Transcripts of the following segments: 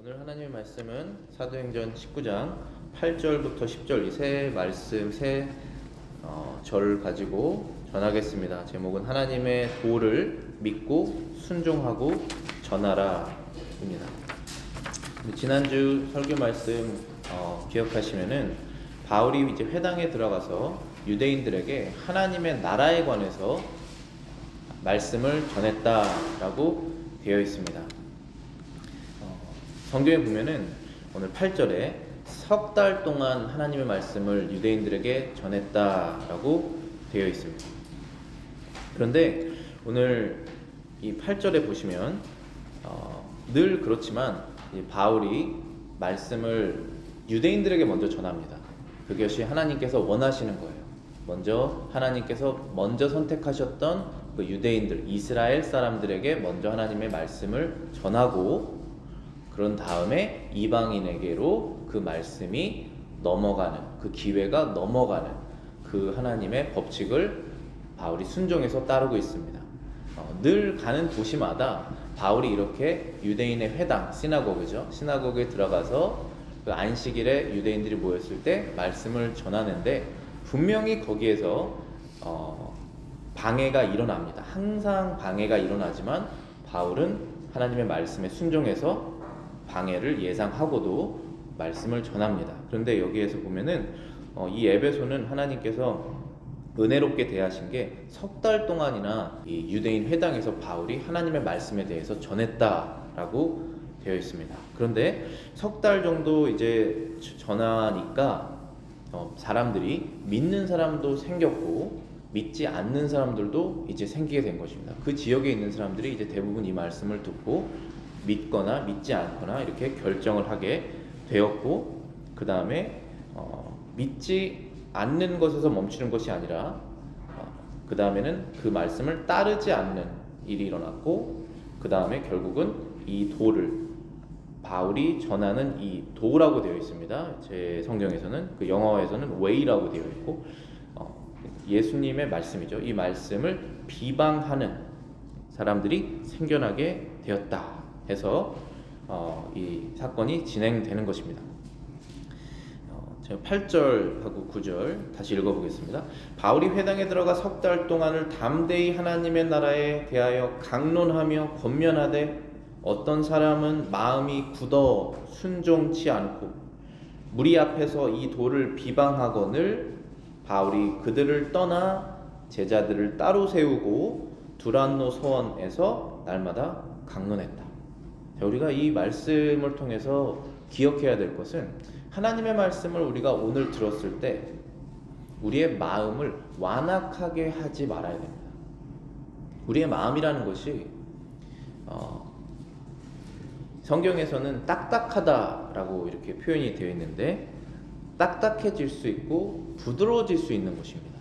오늘 하나님의 말씀은 사도행전 19장 8절부터 10절 이 세 말씀 절 가지고 전하겠습니다. 제목은 하나님의 도를 믿고 순종하고 전하라 입니다. 지난주 설교 말씀 기억하시면은 바울이 이제 회당에 들어가서 유대인들에게 하나님의 나라에 관해서 말씀을 전했다라고 되어 있습니다. 성경에 보면은 오늘 8절에 석 달 동안 하나님의 말씀을 유대인들에게 전했다라고 되어 있습니다. 그런데 오늘 이 8절에 보시면 늘 그렇지만 바울이 말씀을 유대인들에게 먼저 전합니다. 그것이 하나님께서 원하시는 거예요. 하나님께서 먼저 선택하셨던 그 유대인들, 이스라엘 사람들에게 먼저 하나님의 말씀을 전하고, 그런 다음에 이방인에게로 그 말씀이 넘어가는, 그 기회가 넘어가는 그 하나님의 법칙을 바울이 순종해서 따르고 있습니다. 늘 가는 도시마다 바울이 이렇게 유대인의 회당, 시나고그에 들어가서 그 안식일에 유대인들이 모였을 때 말씀을 전하는데, 분명히 거기에서 방해가 일어납니다. 항상 방해가 일어나지만 바울은 하나님의 말씀에 순종해서 방해를 예상하고도 말씀을 전합니다. 그런데 여기에서 보면은 이 에베소는 하나님께서 은혜롭게 대하신 게 석 달 동안이나 이 유대인 회당에서 바울이 하나님의 말씀에 대해서 전했다라고 되어 있습니다. 그런데 석 달 정도 이제 전하니까 사람들이 믿는 사람도 생겼고 믿지 않는 사람들도 이제 생기게 된 것입니다. 그 지역에 있는 사람들이 이제 대부분 이 말씀을 듣고 믿거나 믿지 않거나 이렇게 결정을 하게 되었고, 그 다음에 믿지 않는 것에서 멈추는 것이 아니라 그 다음에는 그 말씀을 따르지 않는 일이 일어났고, 그 다음에 결국은 이 도를, 바울이 전하는 이 도라고 되어 있습니다. 제 성경에서는, 그 영어에서는 way라고 되어 있고, 예수님의 말씀이죠. 이 말씀을 비방하는 사람들이 생겨나게 되었다 해서 이 사건이 진행되는 것입니다. 제가 8절하고 9절 다시 읽어보겠습니다. 바울이 회당에 들어가 석 달 동안을 담대히 하나님의 나라에 대하여 강론하며 권면하되, 어떤 사람은 마음이 굳어 순종치 않고 무리 앞에서 이 도를 비방하거늘 바울이 그들을 떠나 제자들을 따로 세우고 두란노 서원에서 날마다 강론했다. 우리가 이 말씀을 통해서 기억해야 될 것은, 하나님의 말씀을 우리가 오늘 들었을 때 우리의 마음을 완악하게 하지 말아야 됩니다. 우리의 마음이라는 것이 성경에서는 딱딱하다라고 이렇게 표현이 되어 있는데, 딱딱해질 수 있고 부드러워질 수 있는 것입니다.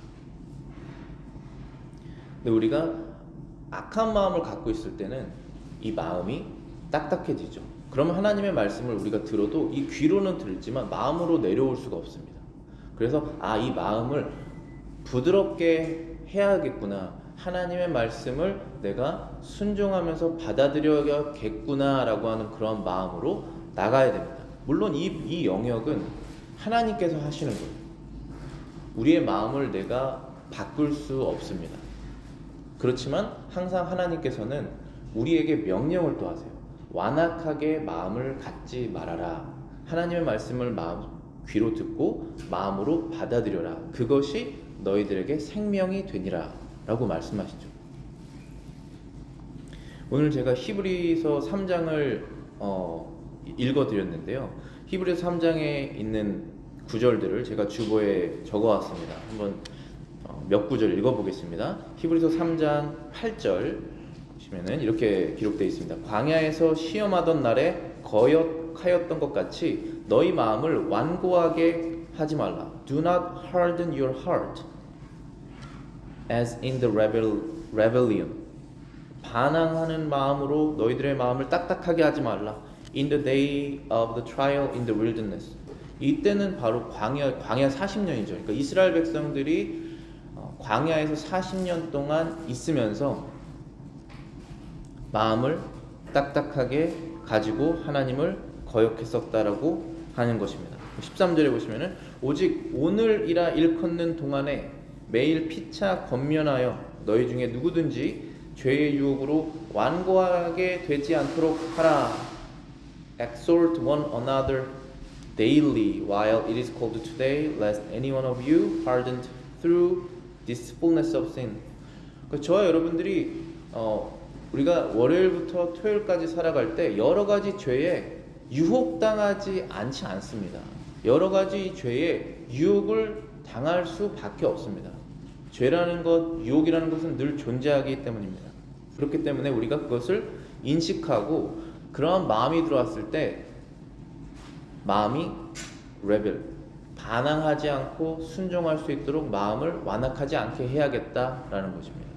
근데 우리가 악한 마음을 갖고 있을 때는 이 마음이 딱딱해지죠. 그러면 하나님의 말씀을 우리가 들어도 이 귀로는 들지만 마음으로 내려올 수가 없습니다. 그래서 이 마음을 부드럽게 해야겠구나, 하나님의 말씀을 내가 순종하면서 받아들여야겠구나 라고 하는 그런 마음으로 나가야 됩니다. 물론 이 영역은 하나님께서 하시는 거예요. 우리의 마음을 내가 바꿀 수 없습니다. 그렇지만 항상 하나님께서는 우리에게 명령을 또 하세요. 완악하게 마음을 갖지 말아라. 하나님의 말씀을 귀로 듣고 마음으로 받아들여라. 그것이 너희들에게 생명이 되니라 라고 말씀하시죠. 오늘 제가 히브리서 3장을 읽어드렸는데요. 히브리서 3장에 있는 구절들을 제가 주보에 적어왔습니다. 한번 몇 구절 읽어보겠습니다. 히브리서 3장 8절 보시면은 이렇게 기록되어 있습니다. 광야에서 시험하던 날에 거역하였던 것 같이 너희 마음을 완고하게 하지 말라. Do not harden your heart as in the rebellion. 반항하는 마음으로 너희들의 마음을 딱딱하게 하지 말라. In the day of the trial in the wilderness. 이때는 바로 광야 40년이죠. 그러니까 이스라엘 백성들이 광야에서 40년 동안 있으면서 마음을 딱딱하게 가지고 하나님을 거역했었다라고 하는 것입니다. 13절에 보시면은 오직 오늘이라 일컫는 동안에 매일 피차 권면하여 너희 중에 누구든지 죄의 유혹으로 완고하게 되지 않도록 하라. Exhort one another daily while it is called today, lest any one of you hardened through this fullness of sin. 저와 여러분들이 우리가 월요일부터 토요일까지 살아갈 때 여러 가지 죄에 유혹당하지 않지 않습니다. 여러 가지 죄에 유혹을 당할 수밖에 없습니다. 죄라는 것, 유혹이라는 것은 늘 존재하기 때문입니다. 그렇기 때문에 우리가 그것을 인식하고 그러한 마음이 들어왔을 때 마음이 레벨, 반항하지 않고 순종할 수 있도록 마음을 완악하지 않게 해야겠다라는 것입니다.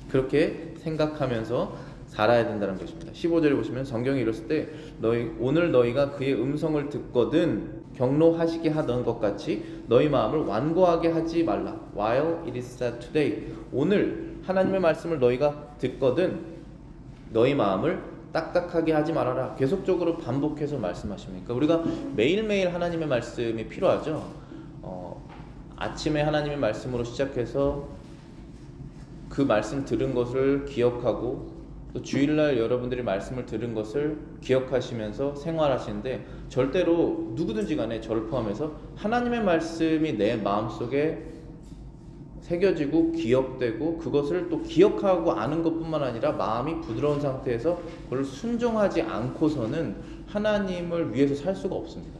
그렇게 생각하면서 살아야 된다는 것입니다. 15절에 보시면 성경이 이랬을 때 오늘 너희가 그의 음성을 듣거든 경로하시게 하던 것 같이 너희 마음을 완고하게 하지 말라. While it is said today. 오늘 하나님의 말씀을 너희가 듣거든 너희 마음을 딱딱하게 하지 말아라. 계속적으로 반복해서 말씀하십니까? 우리가 매일매일 하나님의 말씀이 필요하죠. 아침에 하나님의 말씀으로 시작해서 그 말씀 들은 것을 기억하고 또 주일날 여러분들이 말씀을 들은 것을 기억하시면서 생활하시는데 절대로 누구든지 간에 저를 포함해서 하나님의 말씀이 내 마음속에 새겨지고 기억되고 그것을 또 기억하고 아는 것뿐만 아니라 마음이 부드러운 상태에서 그걸 순종하지 않고서는 하나님을 위해서 살 수가 없습니다.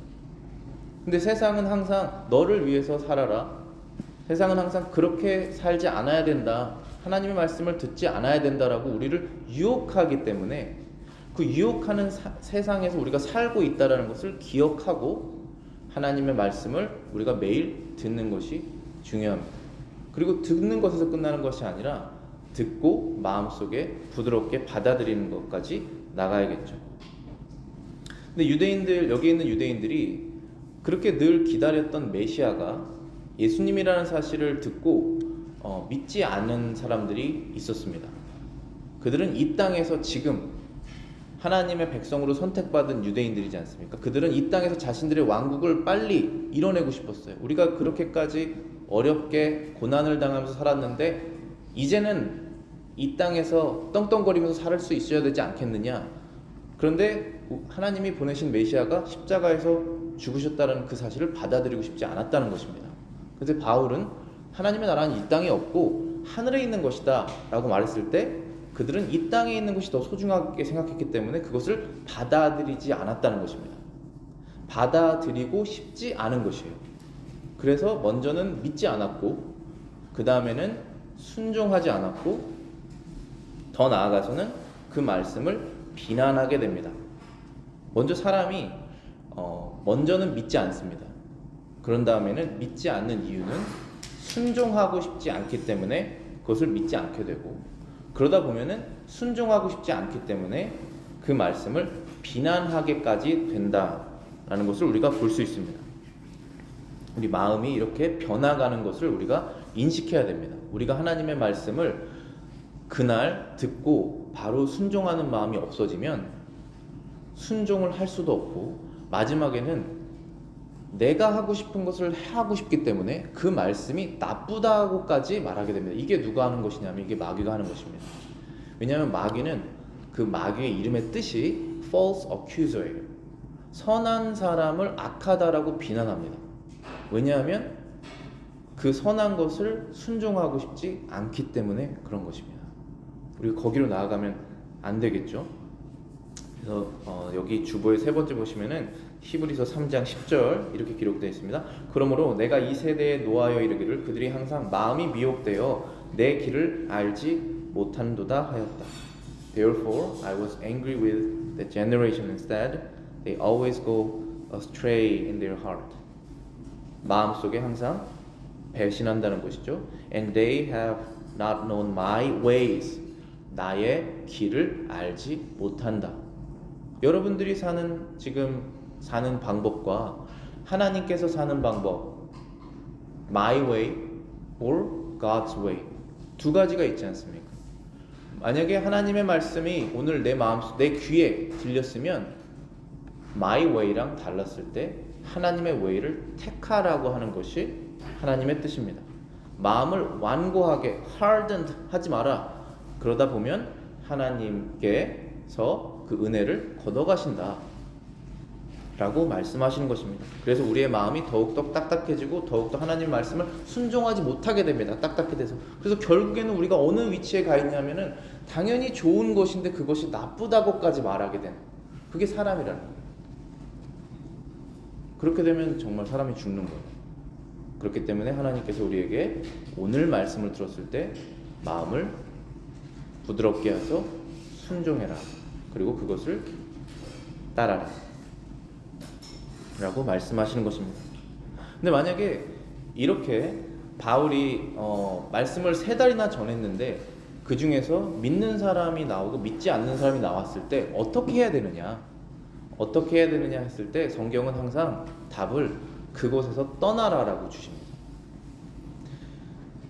근데 세상은 항상 너를 위해서 살아라. 세상은 항상 그렇게 살지 않아야 된다. 하나님의 말씀을 듣지 않아야 된다라고 우리를 유혹하기 때문에 그 유혹하는 세상에서 우리가 살고 있다는 것을 기억하고 하나님의 말씀을 우리가 매일 듣는 것이 중요합니다. 그리고 듣는 것에서 끝나는 것이 아니라 듣고 마음속에 부드럽게 받아들이는 것까지 나가야겠죠. 근데 여기 있는 유대인들이 그렇게 늘 기다렸던 메시아가 예수님이라는 사실을 듣고 믿지 않는 사람들이 있었습니다. 그들은 이 땅에서 지금 하나님의 백성으로 선택받은 유대인들이지 않습니까? 그들은 이 땅에서 자신들의 왕국을 빨리 이뤄내고 싶었어요. 우리가 그렇게까지 어렵게 고난을 당하면서 살았는데 이제는 이 땅에서 떵떵거리면서 살 수 있어야 되지 않겠느냐. 그런데 하나님이 보내신 메시아가 십자가에서 죽으셨다는 그 사실을 받아들이고 싶지 않았다는 것입니다. 그래서 바울은 하나님의 나라는 이 땅에 없고 하늘에 있는 것이다 라고 말했을 때 그들은 이 땅에 있는 것이 더 소중하게 생각했기 때문에 그것을 받아들이지 않았다는 것입니다. 받아들이고 싶지 않은 것이에요. 그래서 먼저는 믿지 않았고 그 다음에는 순종하지 않았고 더 나아가서는 그 말씀을 비난하게 됩니다. 먼저 사람이 먼저는 믿지 않습니다. 그런 다음에는 믿지 않는 이유는 순종하고 싶지 않기 때문에 그것을 믿지 않게 되고 그러다 보면은 순종하고 싶지 않기 때문에 그 말씀을 비난하게까지 된다라는 것을 우리가 볼 수 있습니다. 우리 마음이 이렇게 변화가는 것을 우리가 인식해야 됩니다. 우리가 하나님의 말씀을 그날 듣고 바로 순종하는 마음이 없어지면 순종을 할 수도 없고 마지막에는 내가 하고 싶은 것을 하고 싶기 때문에 그 말씀이 나쁘다고까지 말하게 됩니다. 이게 누가 하는 것이냐면 이게 마귀가 하는 것입니다. 왜냐하면 마귀는 그 마귀의 이름의 뜻이 false accuser예요. 선한 사람을 악하다라고 비난합니다. 왜냐하면 그 선한 것을 순종하고 싶지 않기 때문에 그런 것입니다. 우리가 거기로 나아가면 안 되겠죠. 그래서 여기 주보의 세 번째 보시면은 히브리서 3장 10절 이렇게 기록되어 있습니다. 그러므로 내가 이 세대에 노하여 이르기를 그들이 항상 마음이 미혹되어 내 길을 알지 못한도다 하였다. Therefore I was angry with the generation instead. They always go astray in their heart. 마음속에 항상 배신한다는 것이죠. And they have not known my ways. 나의 길을 알지 못한다. 여러분들이 지금 사는 방법과 하나님께서 사는 방법, my way or God's way 두 가지가 있지 않습니까? 만약에 하나님의 말씀이 오늘 내 귀에 들렸으면 my way랑 달랐을 때 하나님의 way를 택하라고 하는 것이 하나님의 뜻입니다. 마음을 완고하게 hardened 하지 마라. 그러다 보면 하나님께서 그 은혜를 걷어가신다 라고 말씀하시는 것입니다. 그래서 우리의 마음이 더욱더 딱딱해지고 더욱더 하나님의 말씀을 순종하지 못하게 됩니다. 딱딱해 돼서. 그래서 결국에는 우리가 어느 위치에 가 있냐면은 당연히 좋은 것인데 그것이 나쁘다고까지 말하게 되는, 그게 사람이라는 거예요. 그렇게 되면 정말 사람이 죽는 거예요. 그렇기 때문에 하나님께서 우리에게 오늘 말씀을 들었을 때 마음을 부드럽게 해서 순종해라. 그리고 그것을 따라라 라고 말씀하시는 것입니다. 근데 만약에 이렇게 바울이 말씀을 3달이나 전했는데 그 중에서 믿는 사람이 나오고 믿지 않는 사람이 나왔을 때 어떻게 해야 되느냐? 어떻게 해야 되느냐 했을 때 성경은 항상 답을 그곳에서 떠나라라고 주십니다.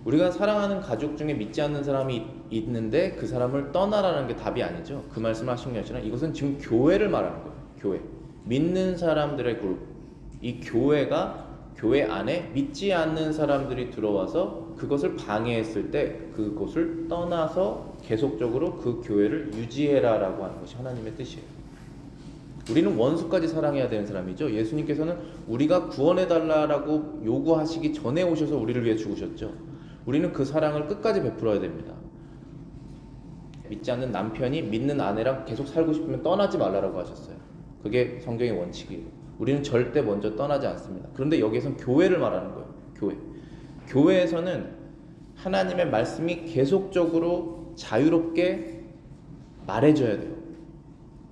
우리가 사랑하는 가족 중에 믿지 않는 사람이 있는데 그 사람을 떠나라는 게 답이 아니죠. 그 말씀을 하신 게 아니라 이것은 지금 교회를 말하는 거예요. 교회. 믿는 사람들의 그룹. 이 교회 안에 믿지 않는 사람들이 들어와서 그것을 방해했을 때 그곳을 떠나서 계속적으로 그 교회를 유지해라라고 하는 것이 하나님의 뜻이에요. 우리는 원수까지 사랑해야 되는 사람이죠. 예수님께서는 우리가 구원해달라고 요구하시기 전에 오셔서 우리를 위해 죽으셨죠. 우리는 그 사랑을 끝까지 베풀어야 됩니다. 믿지 않는 남편이 믿는 아내랑 계속 살고 싶으면 떠나지 말라라고 하셨어요. 그게 성경의 원칙이에요. 우리는 절대 먼저 떠나지 않습니다. 그런데 여기에선 교회를 말하는 거예요. 교회. 교회에서는 하나님의 말씀이 계속적으로 자유롭게 말해줘야 돼요.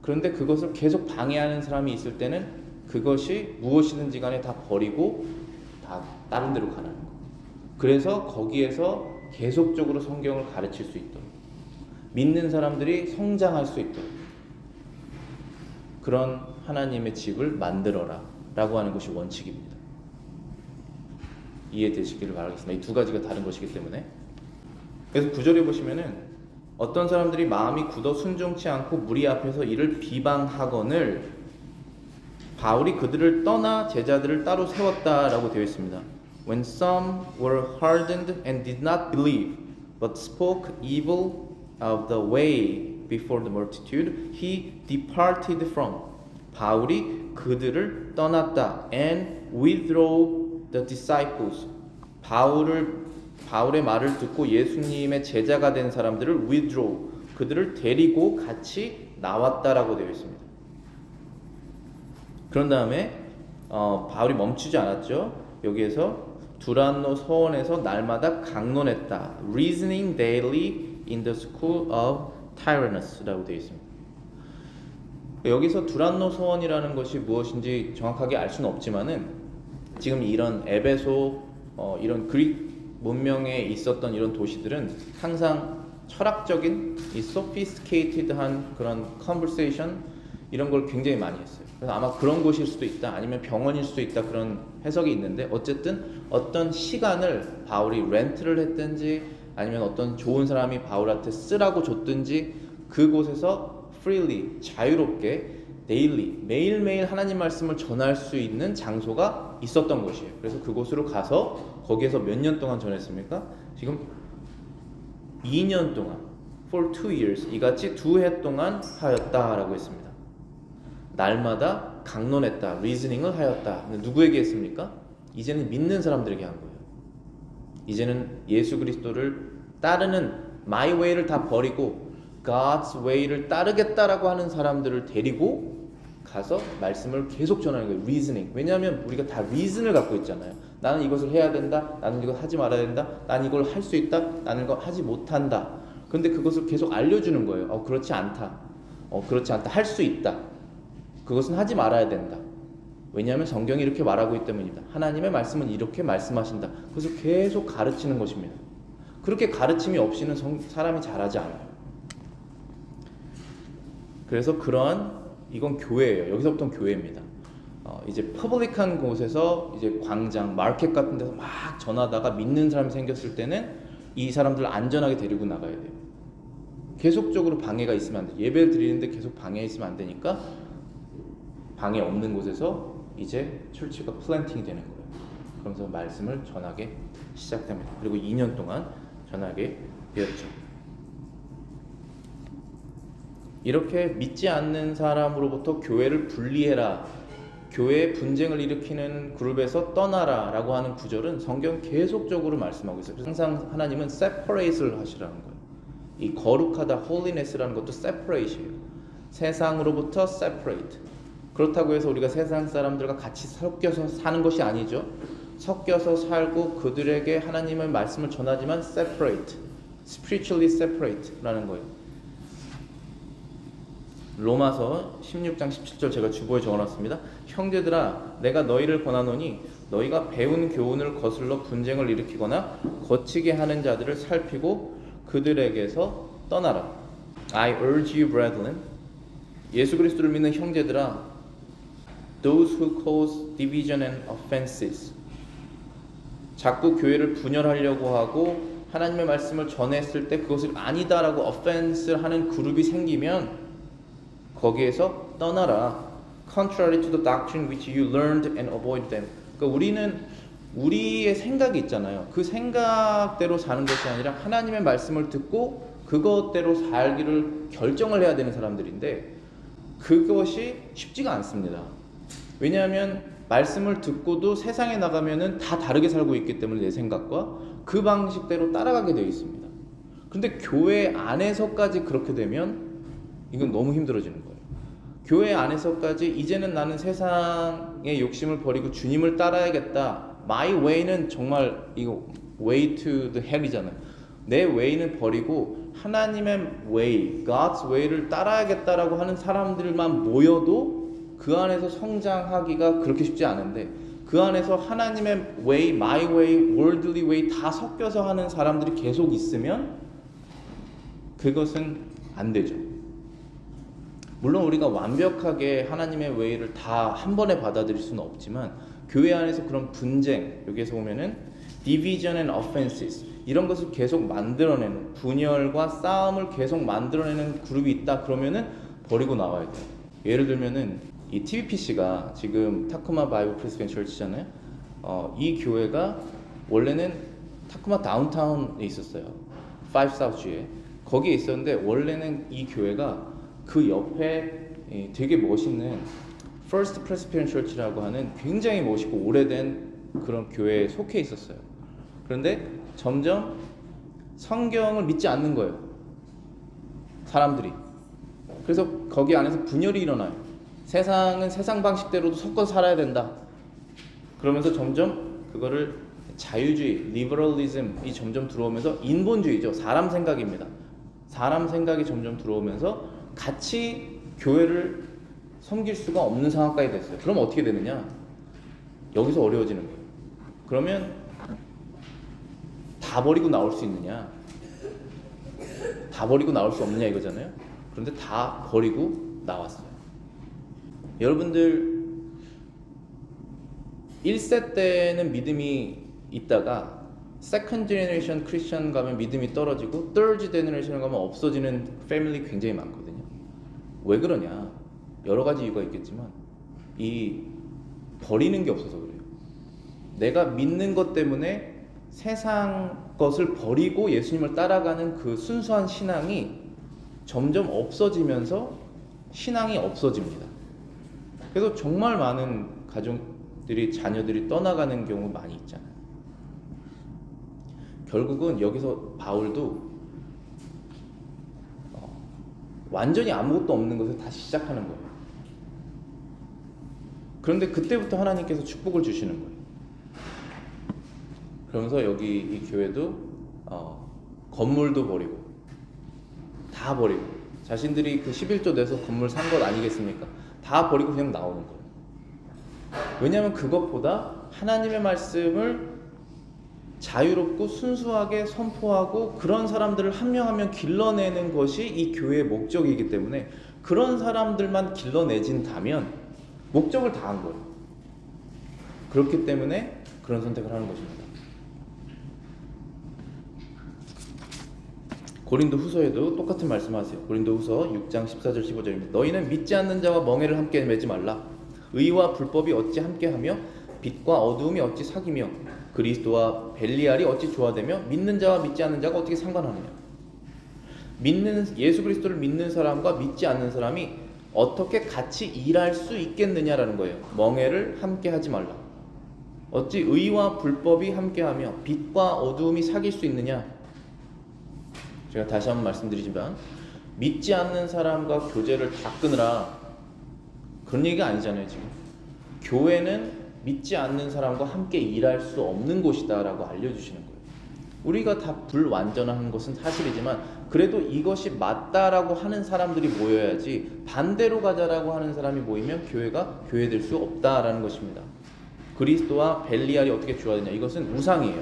그런데 그것을 계속 방해하는 사람이 있을 때는 그것이 무엇이든지 간에 다 버리고 다 다른 데로 가는 거예요. 그래서 거기에서 계속적으로 성경을 가르칠 수 있도록, 믿는 사람들이 성장할 수 있도록 그런 하나님의 집을 만들어라 라고 하는 것이 원칙입니다. 이해되시기를 바라겠습니다. 이 두 가지가 다른 것이기 때문에. 그래서 9절에 보시면은 어떤 사람들이 마음이 굳어 순종치 않고 무리 앞에서 이를 비방하거늘 바울이 그들을 떠나 제자들을 따로 세웠다라고 되어 있습니다. When some were hardened and did not believe, but spoke evil of the way before the multitude, he departed from. 바울이 그들을 떠났다. And withdrew the disciples. 바울의 말을 듣고 예수님의 제자가 된 사람들을 withdraw, 그들을 데리고 같이 나왔다라고 되어 있습니다. 그런 다음에 바울이 멈추지 않았죠. 여기에서 두란노 서원에서 날마다 강론했다. Reasoning daily in the school of Tyrannus라고 되어 있습니다. 여기서 두란노 서원이라는 것이 무엇인지 정확하게 알 수는 없지만은 지금 이런 에베소 이런 그릭 문명에 있었던 이런 도시들은 항상 철학적인 이 sophisticated한 그런 conversation 이런 걸 굉장히 많이 했어요. 그래서 아마 그런 곳일 수도 있다, 아니면 병원일 수도 있다, 그런 해석이 있는데 어쨌든 어떤 시간을 바울이 렌트를 했든지 아니면 어떤 좋은 사람이 바울한테 쓰라고 줬든지 그곳에서 freely 자유롭게 daily 매일매일 하나님 말씀을 전할 수 있는 장소가 있었던 것이에요. 그래서 그곳으로 가서 거기에서 몇 년 동안 전했습니까? 지금 2년 동안 for 2 years 이같이 2해 동안 하였다라고 했습니다. 날마다 강론했다, 리즈닝을 하였다. 누구에게 했습니까? 이제는 믿는 사람들에게 한 거예요. 이제는 예수 그리스도를 따르는 my way를 다 버리고 God's way를 따르겠다라고 하는 사람들을 데리고 가서 말씀을 계속 전하는 거예요. reasoning. 왜냐하면 우리가 다 reason을 갖고 있잖아요. 나는 이것을 해야 된다. 나는 이걸 하지 말아야 된다. 나는 이걸 할 수 있다. 나는 이걸 하지 못한다. 그런데 그것을 계속 알려주는 거예요. 그렇지 않다. 그렇지 않다. 할 수 있다. 그것은 하지 말아야 된다. 왜냐하면 성경이 이렇게 말하고 있기 때문입니다. 하나님의 말씀은 이렇게 말씀하신다. 그것을 계속 가르치는 것입니다. 그렇게 가르침이 없이는 사람이 잘하지 않아요. 그래서 이건 교회예요. 여기서부터는 교회입니다. 이제 퍼블릭한 곳에서 이제 광장, 마켓 같은 데서 막 전하다가 믿는 사람이 생겼을 때는 이 사람들을 안전하게 데리고 나가야 돼요. 계속적으로 방해가 있으면 안 돼요. 예배를 드리는데 계속 방해 있으면 안 되니까 방해 없는 곳에서 이제 철치가 플랜팅이 되는 거예요. 그러면서 말씀을 전하게 시작됩니다. 그리고 2년 동안 전하게 되었죠. 이렇게 믿지 않는 사람으로부터 교회를 분리해라, 교회에 분쟁을 일으키는 그룹에서 떠나라 라고 하는 구절은 성경 계속적으로 말씀하고 있어요. 그래서 항상 하나님은 separate를 하시라는 거예요. 이 거룩하다, holiness라는 것도 separate이에요. 세상으로부터 separate. 그렇다고 해서 우리가 세상 사람들과 같이 섞여서 사는 것이 아니죠. 섞여서 살고 그들에게 하나님의 말씀을 전하지만 separate, spiritually separate라는 거예요. 로마서 16장 17절 제가 주보에 적어놨습니다. 형제들아, 내가 너희를 권하노니 너희가 배운 교훈을 거슬러 분쟁을 일으키거나 거치게 하는 자들을 살피고 그들에게서 떠나라. I urge you, brethren, 예수 그리스도를 믿는 형제들아, those who cause division and offenses, 자꾸 교회를 분열하려고 하고 하나님의 말씀을 전했을 때 그것을 아니다라고 offense를 하는 그룹이 생기면 거기에서 떠나라. Contrary to the doctrine which you learned and avoid them. 그러니까 우리는 우리의 생각이 있잖아요. 그 생각대로 사는 것이 아니라 하나님의 말씀을 듣고 그것대로 살기를 결정을 해야 되는 사람들인데 그것이 쉽지가 않습니다. 왜냐하면 말씀을 듣고도 세상에 나가면은 다 다르게 살고 있기 때문에 내 생각과 그 방식대로 따라가게 되어 있습니다. 그런데 교회 안에서까지 그렇게 되면 이건 너무 힘들어지는 거예요. 교회 안에서까지 이제는 나는 세상의 욕심을 버리고 주님을 따라야겠다. My way는 정말 이거 way to the hell이잖아요. 내 way는 버리고 하나님의 way, God's way를 따라야겠다라고 하는 사람들만 모여도 그 안에서 성장하기가 그렇게 쉽지 않은데 그 안에서 하나님의 way, my way, worldly way 다 섞여서 하는 사람들이 계속 있으면 그것은 안 되죠. 물론 우리가 완벽하게 하나님의 웨이를 다 한 번에 받아들일 수는 없지만 교회 안에서 그런 분쟁, 여기에서 보면은 division and offenses 이런 것을 계속 만들어내는 분열과 싸움을 계속 만들어내는 그룹이 있다 그러면은 버리고 나와야 돼요. 예를 들면은 이 TVPC가 지금 타코마 바이블 프레스비테리안 처치잖아요. 이 교회가 원래는 타코마 다운타운에 있었어요. 5 사우스주에 거기에 있었는데 원래는 이 교회가 그 옆에 되게 멋있는 First Presbyterian Church라고 하는 굉장히 멋있고 오래된 그런 교회에 속해 있었어요. 그런데 점점 성경을 믿지 않는 거예요. 사람들이. 그래서 거기 안에서 분열이 일어나요. 세상은 세상 방식대로도 섞어서 살아야 된다. 그러면서 점점 그거를 자유주의, 리버럴리즘이 점점 들어오면서 인본주의죠. 사람 생각입니다. 사람 생각이 점점 들어오면서 같이 교회를 섬길 수가 없는 상황까지 됐어요. 그럼 어떻게 되느냐? 여기서 어려워지는 거예요. 그러면 다 버리고 나올 수 있느냐? 다 버리고 나올 수 없느냐 이거잖아요. 그런데 다 버리고 나왔어요. 여러분들 1세 때는 믿음이 있다가 세컨드 제너레이션 크리스천 가면 믿음이 떨어지고 third 제너레이션 가면 없어지는 패밀리 굉장히 많거든요. 왜 그러냐? 여러 가지 이유가 있겠지만 이 버리는 게 없어서 그래요. 내가 믿는 것 때문에 세상 것을 버리고 예수님을 따라가는 그 순수한 신앙이 점점 없어지면서 신앙이 없어집니다. 그래서 정말 많은 가족들이 자녀들이 떠나가는 경우 많이 있잖아요. 결국은 여기서 바울도 완전히 아무것도 없는 것을 다시 시작하는 거예요. 그런데 그때부터 하나님께서 축복을 주시는 거예요. 그러면서 여기 이 교회도 건물도 버리고 다 버리고 자신들이 그 11조 내서 건물 산 것 아니겠습니까? 다 버리고 그냥 나오는 거예요. 왜냐하면 그것보다 하나님의 말씀을 자유롭고 순수하게 선포하고 그런 사람들을 한 명 한 명 길러내는 것이 이 교회의 목적이기 때문에 그런 사람들만 길러내진다면 목적을 다한 거예요. 그렇기 때문에 그런 선택을 하는 것입니다. 고린도 후서에도 똑같은 말씀하세요. 고린도 후서 6장 14절 15절입니다. 너희는 믿지 않는 자와 멍에를 함께 매지 말라. 의와 불법이 어찌 함께하며 빛과 어두움이 어찌 사귀며 그리스도와 벨리알이 어찌 조화되며 믿는 자와 믿지 않는 자가 어떻게 상관하느냐. 예수 그리스도를 믿는 사람과 믿지 않는 사람이 어떻게 같이 일할 수 있겠느냐라는 거예요. 멍에를 함께 하지 말라. 어찌 의와 불법이 함께하며 빛과 어두움이 사귈 수 있느냐. 제가 다시 한번 말씀드리지만 믿지 않는 사람과 교제를 다 끊으라, 그런 얘기가 아니잖아요. 지금 교회는 믿지 않는 사람과 함께 일할 수 없는 곳이다 라고 알려주시는 거예요. 우리가 다 불완전한 것은 사실이지만 그래도 이것이 맞다라고 하는 사람들이 모여야지, 반대로 가자라고 하는 사람이 모이면 교회가 교회될 수 없다라는 것입니다. 그리스도와 벨리알이 어떻게 조화되냐, 이것은 우상이에요.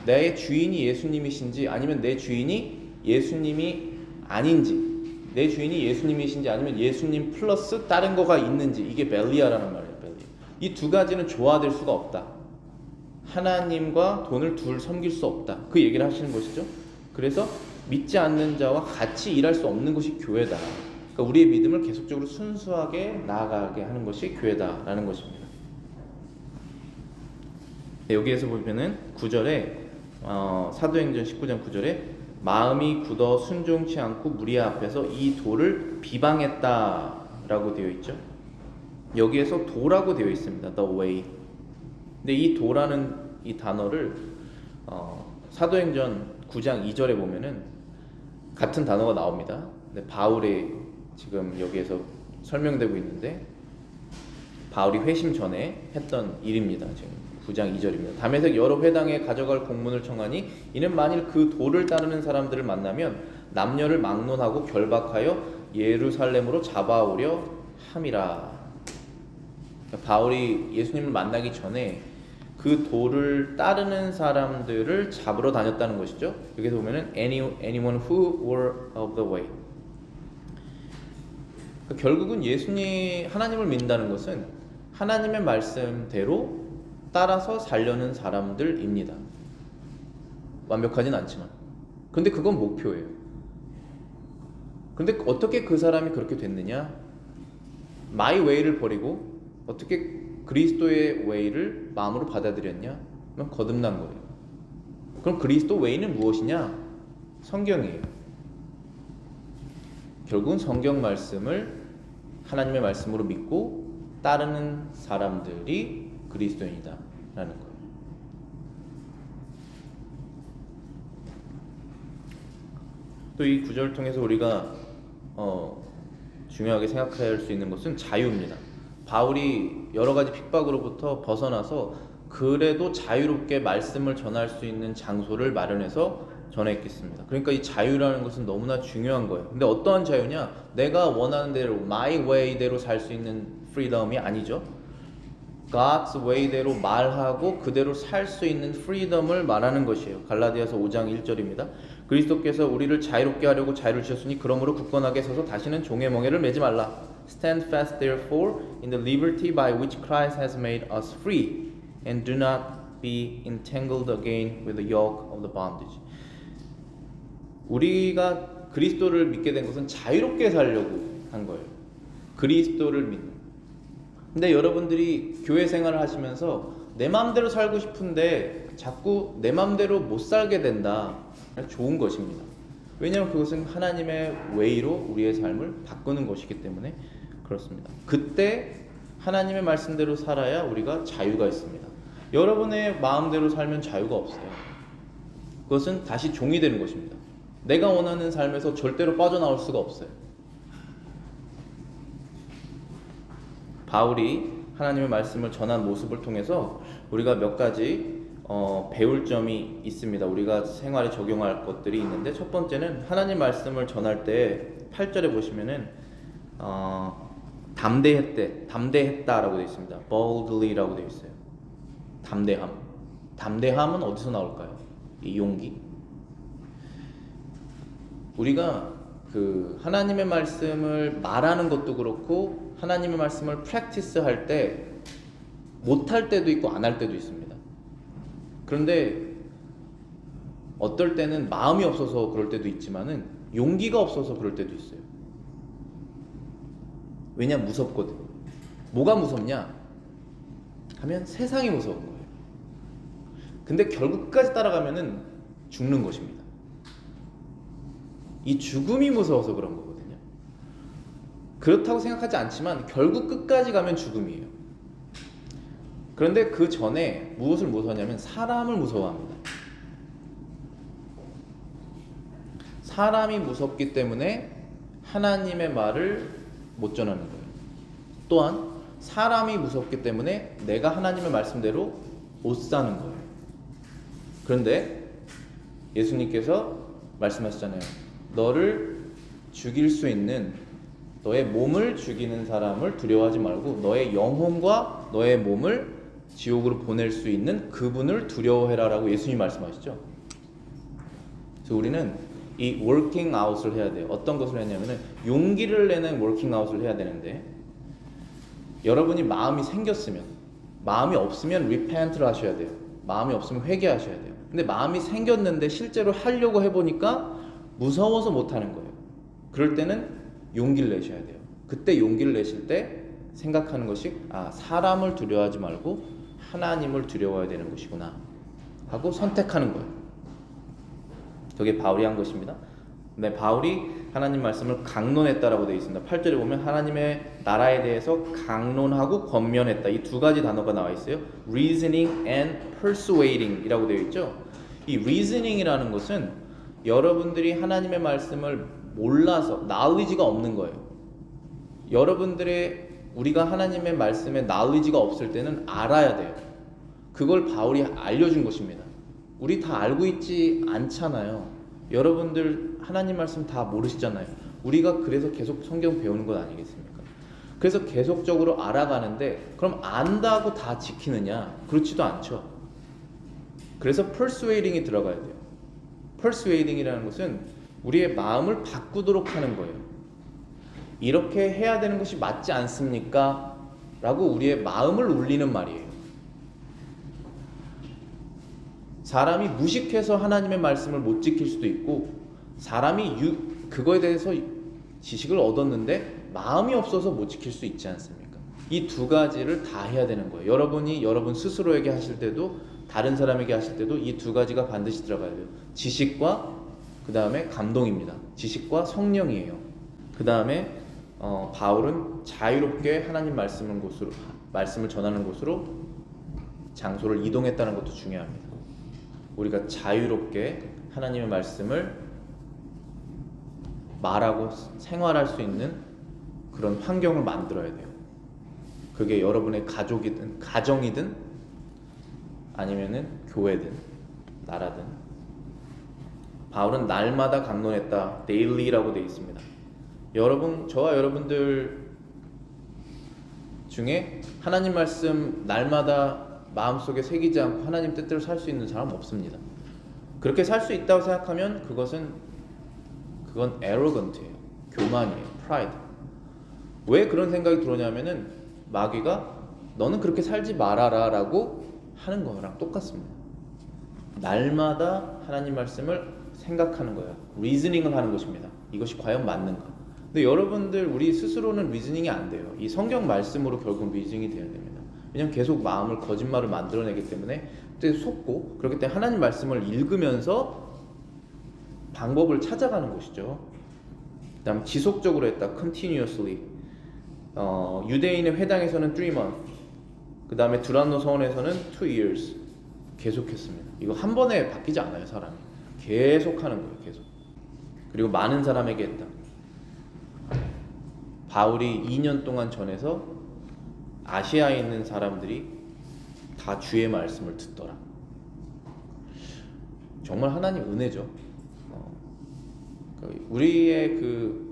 내 주인이 예수님이신지 아니면 내 주인이 예수님이 아닌지, 내 주인이 예수님이신지 아니면 예수님 플러스 다른 거가 있는지, 이게 벨리아라는 말이에요. 벨리아. 이 두 가지는 조화될 수가 없다. 하나님과 돈을 둘 섬길 수 없다. 그 얘기를 하시는 것이죠. 그래서 믿지 않는 자와 같이 일할 수 없는 것이 교회다. 그러니까 우리의 믿음을 계속적으로 순수하게 나아가게 하는 것이 교회다라는 것입니다. 네, 여기에서 보면은 9절에 사도행전 19장 9절에 마음이 굳어 순종치 않고 무리 앞에서 이 도를 비방했다라고 되어 있죠. 여기에서 도라고 되어 있습니다. The way. 근데 이 도라는 이 단어를 사도행전 9장 2절에 보면은 같은 단어가 나옵니다. 근데 바울이 지금 여기에서 설명되고 있는데, 바울이 회심 전에 했던 일입니다. 지금 9장 2절입니다. 담에색 여러 회당에 가져갈 공문을 청하니 이는 만일 그 도를 따르는 사람들을 만나면 남녀를 막론하고 결박하여 예루살렘으로 잡아오려 함이라. 그러니까 바울이 예수님을 만나기 전에 그 도를 따르는 사람들을 잡으러 다녔다는 것이죠. 여기서 보면은 anyone who were of the way. 그러니까 결국은 하나님을 믿는다는 것은 하나님의 말씀대로 따라서 살려는 사람들입니다. 완벽하진 않지만. 근데 그건 목표예요. 근데 어떻게 그 사람이 그렇게 됐느냐? my way를 버리고 어떻게 그리스도의 웨이를 마음으로 받아들였냐? 그럼 거듭난 거예요. 그럼 그리스도 웨이는 무엇이냐? 성경이에요. 결국은 성경 말씀을 하나님의 말씀으로 믿고 따르는 사람들이 그리스도인이다 라는 거예요. 또 이 구절을 통해서 우리가 중요하게 생각해야 할 수 있는 것은 자유입니다. 바울이 여러 가지 핍박으로부터 벗어나서 그래도 자유롭게 말씀을 전할 수 있는 장소를 마련해서 전했겠습니다. 그러니까 이 자유라는 것은 너무나 중요한 거예요. 근데 어떠한 자유냐? 내가 원하는 대로 my way대로 살 수 있는 freedom이 아니죠. God's way대로 말하고 그대로 살 수 있는 freedom을 말하는 것이에요. 갈라디아서 5장 1절입니다. 그리스도께서 우리를 자유롭게 하려고 자유를 주셨으니 그러므로 굳건하게 서서 다시는 종의 멍에를 매지 말라. Stand fast therefore in the liberty by which Christ has made us free, and do not be entangled again with the yoke of the bondage. 우리가 그리스도를 믿게 된 것은 자유롭게 살려고 한 거예요. 그리스도를 믿는. 근데 여러분들이 교회 생활을 하시면서 내 마음대로 살고 싶은데 자꾸 내 마음대로 못 살게 된다. 좋은 것입니다. 왜냐하면 그것은 하나님의 웨이로 우리의 삶을 바꾸는 것이기 때문에 그렇습니다. 그때 하나님의 말씀대로 살아야 우리가 자유가 있습니다. 여러분의 마음대로 살면 자유가 없어요. 그것은 다시 종이 되는 것입니다. 내가 원하는 삶에서 절대로 빠져나올 수가 없어요. 바울이 하나님의 말씀을 전한 모습을 통해서 우리가 몇 가지 배울 점이 있습니다. 우리가 생활에 적용할 것들이 있는데, 첫 번째는 하나님 말씀을 전할 때 8절에 보시면은 담대했다라고 되어 있습니다. boldly라고 되어 있어요. 담대함은 어디서 나올까요? 이 용기. 우리가 그 하나님의 말씀을 말하는 것도 그렇고 하나님의 말씀을 프랙티스 할 때 못할 때도 있고 안 할 때도 있습니다. 그런데 어떨 때는 마음이 없어서 그럴 때도 있지만은 용기가 없어서 그럴 때도 있어요. 왜냐면 무섭거든. 뭐가 무섭냐 하면 세상이 무서운 거예요. 근데 결국 끝까지 따라가면은 죽는 것입니다. 이 죽음이 무서워서 그런 거거든요. 그렇다고 생각하지 않지만 결국 끝까지 가면 죽음이에요. 그런데 그 전에 무엇을 무서워하냐면 사람을 무서워합니다. 사람이 무섭기 때문에 하나님의 말을 못 전하는 거예요. 또한 사람이 무섭기 때문에 내가 하나님의 말씀대로 못 사는 거예요. 그런데 예수님께서 말씀하시잖아요. 너를 죽일 수 있는, 너의 몸을 죽이는 사람을 두려워하지 말고 너의 영혼과 너의 몸을 지옥으로 보낼 수 있는 그분을 두려워해라 라고 예수님이 말씀하시죠. 그래서 우리는 이 working out을 해야 돼요. 어떤 것을 했냐면은 용기를 내는 working out을 해야 되는데, 여러분이 마음이 생겼으면, 마음이 없으면 repent를 하셔야 돼요. 마음이 없으면 회개하셔야 돼요. 근데 마음이 생겼는데 실제로 하려고 해보니까 무서워서 못하는 거예요. 그럴 때는 용기를 내셔야 돼요. 그때 용기를 내실 때 생각하는 것이 사람을 두려워하지 말고 하나님을 두려워해야 되는 것이구나 하고 선택하는 거예요. 저게 바울이 한 것입니다. 네, 바울이 하나님 말씀을 강론했다라고 되어 있습니다. 8절에 보면 하나님의 나라에 대해서 강론하고 권면했다. 이 두 가지 단어가 나와 있어요. reasoning and persuading 이라고 되어 있죠. 이 reasoning이라는 것은 여러분들이 하나님의 말씀을 몰라서 knowledge가 없는 거예요. 우리가 하나님의 말씀에 knowledge가 없을 때는 알아야 돼요. 그걸 바울이 알려준 것입니다. 우리 다 알고 있지 않잖아요. 여러분들 하나님 말씀 다 모르시잖아요. 우리가 그래서 계속 성경 배우는 것 아니겠습니까? 그래서 계속적으로 알아가는데 그럼 안다고 다 지키느냐? 그렇지도 않죠. 그래서 persuading이 들어가야 돼요. persuading이라는 것은 우리의 마음을 바꾸도록 하는 거예요. 이렇게 해야 되는 것이 맞지 않습니까? 라고 우리의 마음을 울리는 말이에요. 사람이 무식해서 하나님의 말씀을 못 지킬 수도 있고, 사람이 그거에 대해서 지식을 얻었는데 마음이 없어서 못 지킬 수 있지 않습니까? 이 두 가지를 다 해야 되는 거예요. 여러분이 여러분 스스로에게 하실 때도 다른 사람에게 하실 때도 이 두 가지가 반드시 들어가야 돼요. 지식과 그 다음에 감동입니다. 지식과 성령이에요. 그 다음에 바울은 자유롭게 하나님 말씀을 전하는 곳으로 장소를 이동했다는 것도 중요합니다. 우리가 자유롭게 하나님의 말씀을 말하고 생활할 수 있는 그런 환경을 만들어야 돼요. 그게 여러분의 가족이든 가정이든 아니면은 교회든 나라든. 바울은 날마다 강론했다. daily라고 되어 있습니다. 저와 여러분들 중에 하나님 말씀 날마다 마음속에 새기지 않고 하나님 뜻대로 살 수 있는 사람은 없습니다. 그렇게 살 수 있다고 생각하면 그건 arrogant예요. 교만이에요. pride. 왜 그런 생각이 들어오냐면은 마귀가 너는 그렇게 살지 말아라 라고 하는 거랑 똑같습니다. 날마다 하나님 말씀을 생각하는 거예요. 리즈닝을 하는 것입니다. 이것이 과연 맞는가? 근데 여러분들 우리 스스로는 리즈닝이 안 돼요. 이 성경 말씀으로 결국 리즈닝이 돼야 됩니다. 왜냐면 계속 마음을 거짓말을 만들어내기 때문에 그때 속고, 그렇기 때문에 하나님 말씀을 읽으면서 방법을 찾아가는 것이죠. 그 다음 지속적으로 했다. continuously. 유대인의 회당에서는 3 months, 그 다음에 두란노 서원에서는 2 years 계속했습니다. 이거 한 번에 바뀌지 않아요. 사람이 계속 하는 거예요. 계속. 그리고 많은 사람에게 했다. 바울이 2년 동안 전해서 아시아에 있는 사람들이 다 주의 말씀을 듣더라. 정말 하나님 은혜죠. 우리의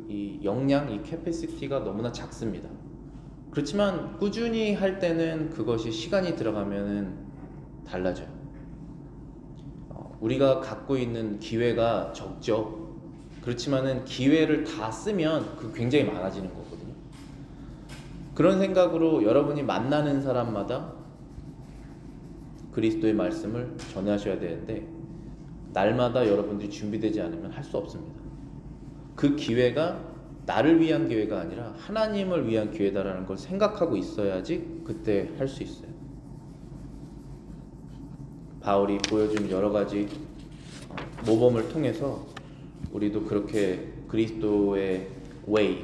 이 역량, 이 캐패시티가 너무나 작습니다. 그렇지만 꾸준히 할 때는 그것이 시간이 들어가면은 달라져요. 우리가 갖고 있는 기회가 적죠. 그렇지만은 기회를 다 쓰면 굉장히 많아지는 거거든요. 그런 생각으로 여러분이 만나는 사람마다 그리스도의 말씀을 전하셔야 되는데, 날마다 여러분들이 준비되지 않으면 할 수 없습니다. 그 기회가 나를 위한 기회가 아니라 하나님을 위한 기회다라는 걸 생각하고 있어야지 그때 할 수 있어요. 바울이 보여준 여러 가지 모범을 통해서 우리도 그렇게 그리스도의 way,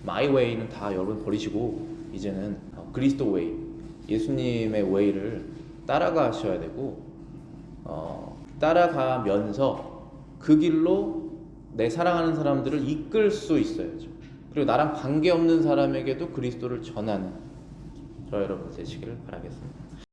my way는 다 여러분 버리시고 이제는 그리스도 way, 예수님의 way를 따라가셔야 되고 따라가면서 그 길로 내 사랑하는 사람들을 이끌 수 있어야죠. 그리고 나랑 관계없는 사람에게도 그리스도를 전하는 저 여러분 되시기를 바라겠습니다.